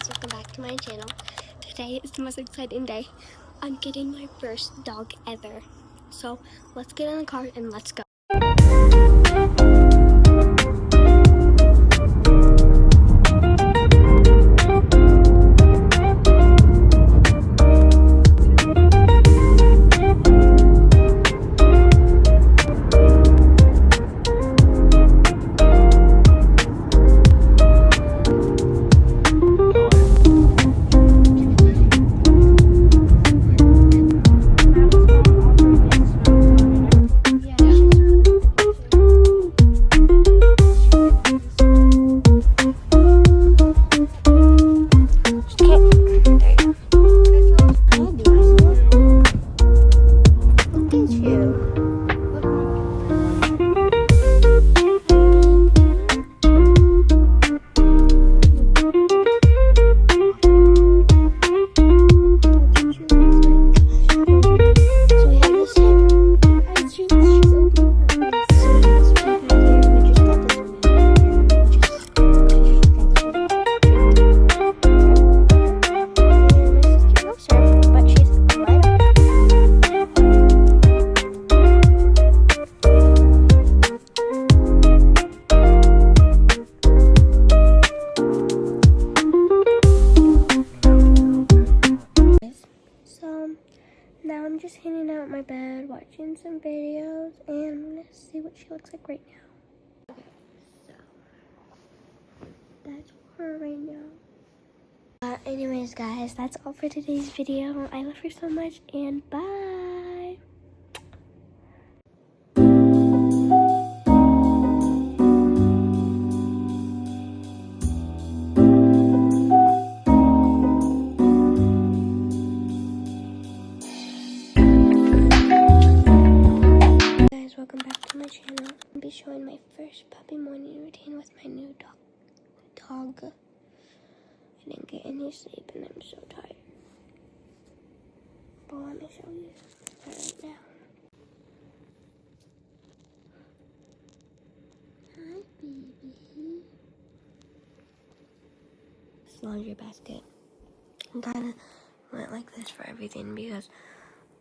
welcome back to my channel. Today is the most exciting day. I'm getting my first dog ever. So let's get in the car and let's go. Now I'm just hanging out in my bed, watching some videos, and I'm gonna see what she looks like right now. Okay, so that's her right now. Anyways, guys, that's all for today's video. I love her so much, and bye. Welcome back to my channel. I'll be showing my first puppy morning routine with my new dog. I didn't get any sleep and I'm so tired. But let me show you right now. Hi, baby. This laundry basket. I kind of went like this for everything because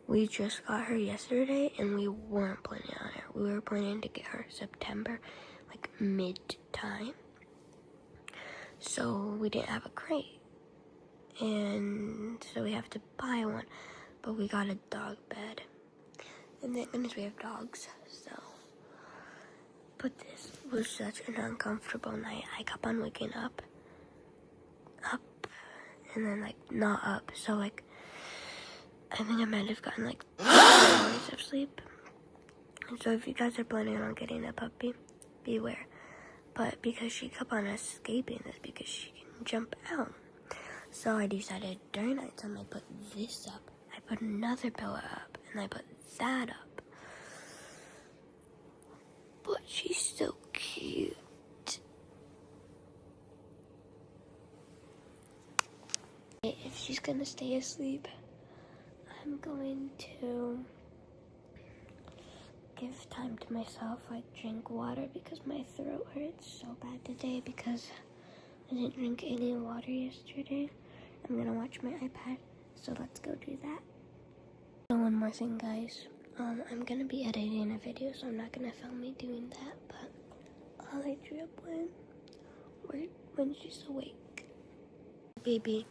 we just got her yesterday and we weren't planning on it. We were planning to get her September, like mid-time. So we didn't have a crate. And so we have to buy one. But we got a dog bed. And thank goodness we have dogs, so. But this was such an uncomfortable night. I kept on waking up, and then like not up. So like, I think I might have gotten like 3 hours of sleep. And so if you guys are planning on getting a puppy, beware. But because she kept on escaping, that's because she can jump out. So I decided during nighttime I put this up. I put another pillow up, and I put that up. But she's so cute. If she's gonna stay asleep, I'm going to give time to myself, like drink water because my throat hurts so bad today because I didn't drink any water yesterday. I'm gonna watch my iPad, so let's go do that. So one more thing, guys. I'm gonna be editing a video, so I'm not gonna film me doing that, but I'll let you up when she's awake. Baby.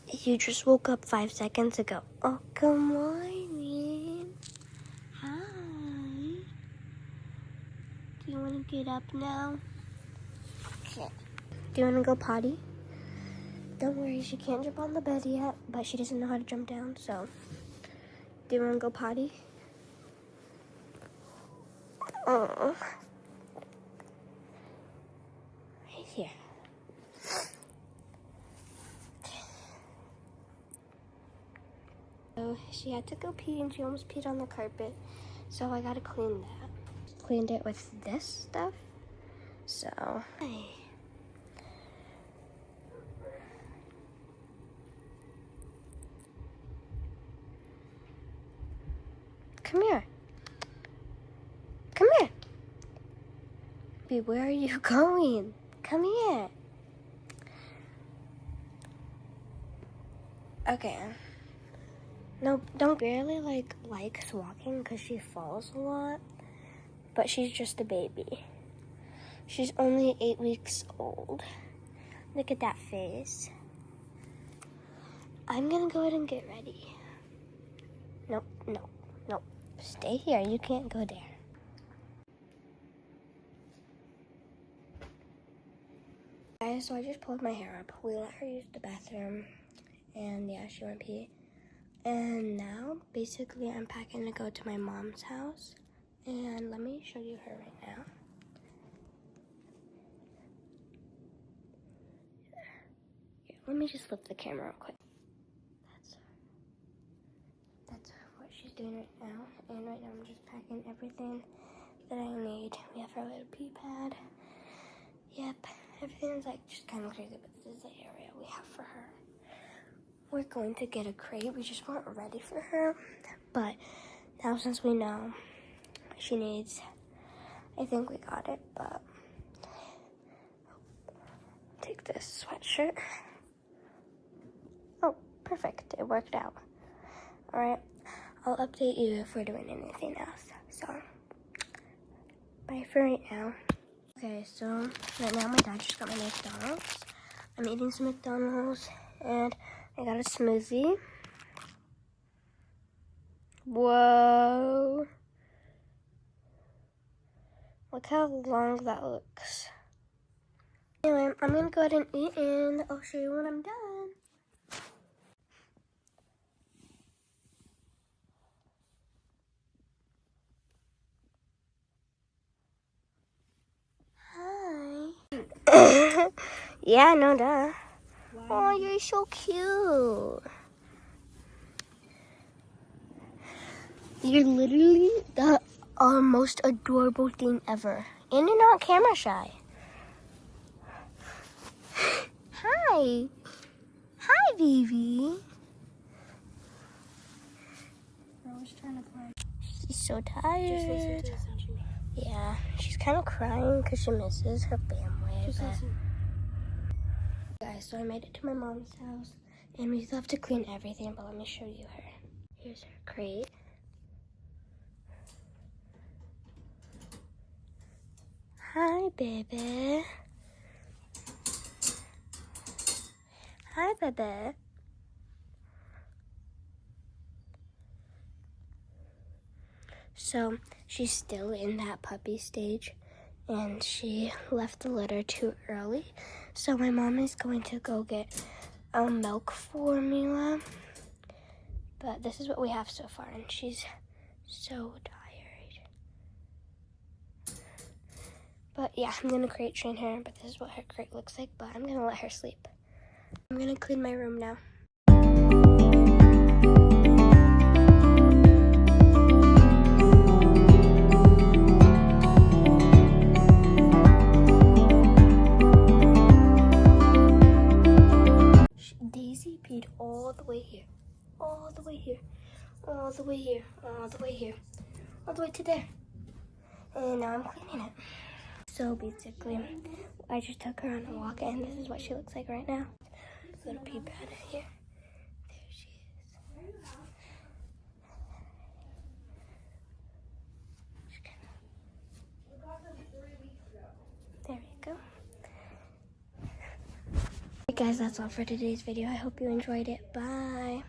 You just woke up 5 seconds ago. Oh, good morning. Hi. Do you want to get up now? Okay. Do you want to go potty? Don't worry, she can't jump on the bed yet, but she doesn't know how to jump down, so. Do you want to go potty? Oh. Right here. So she had to go pee and she almost peed on the carpet. So I gotta clean that. Cleaned it with this stuff. So, hi. Come here. Come here. Baby, where are you going? Come here. Okay. No, don't barely likes walking because she falls a lot. But she's just a baby. She's only 8 weeks old. Look at that face. I'm gonna go ahead and get ready. Nope. Stay here. You can't go there. Guys, so I just pulled my hair up. We let her use the bathroom. And yeah, she went pee. And now, basically, I'm packing to go to my mom's house. And let me show you her right now. Here, let me just flip the camera real quick. That's what she's doing right now. And right now I'm just packing everything that I need. We have our little pee pad. Yep, everything's like just kind of crazy, but this is the area we have for her. We're going to get a crate. We just weren't ready for her. But now since we know she needs, I think we got it, but take this sweatshirt. Oh, perfect, it worked out. All right, I'll update you if we're doing anything else. So, bye for right now. Okay, so right now my dad just got my McDonald's. I'm eating some McDonald's and I got a smoothie. Whoa. Look how long that looks. Anyway, I'm gonna go ahead and eat and I'll show you when I'm done. Hi. Yeah, no duh. Wow. Oh, you're so cute. You're literally the most adorable thing ever. And you're not camera shy. Hi. Hi, baby. I was trying to play. She's so tired. Yeah, she's kind of crying because she misses her family. Guys, so I made it to my mom's house. And we still have to clean everything, but let me show you her. Here's her crate. Hi, baby. Hi, baby. So she's still in that puppy stage and she left the litter too early. So my mom is going to go get milk formula. But this is what we have so far and she's so tired. But yeah, I'm gonna crate train her, but this is what her crate looks like, but I'm gonna let her sleep. I'm gonna clean my room now. Daisy peed all the way here, all the way here, all the way here, all the way here, all the way to there. And now I'm cleaning it. So basically, I just took her on a walk and this is what she looks like right now. Little pee pad here. There she is. There we go. Hey guys, that's all for today's video. I hope you enjoyed it. Bye.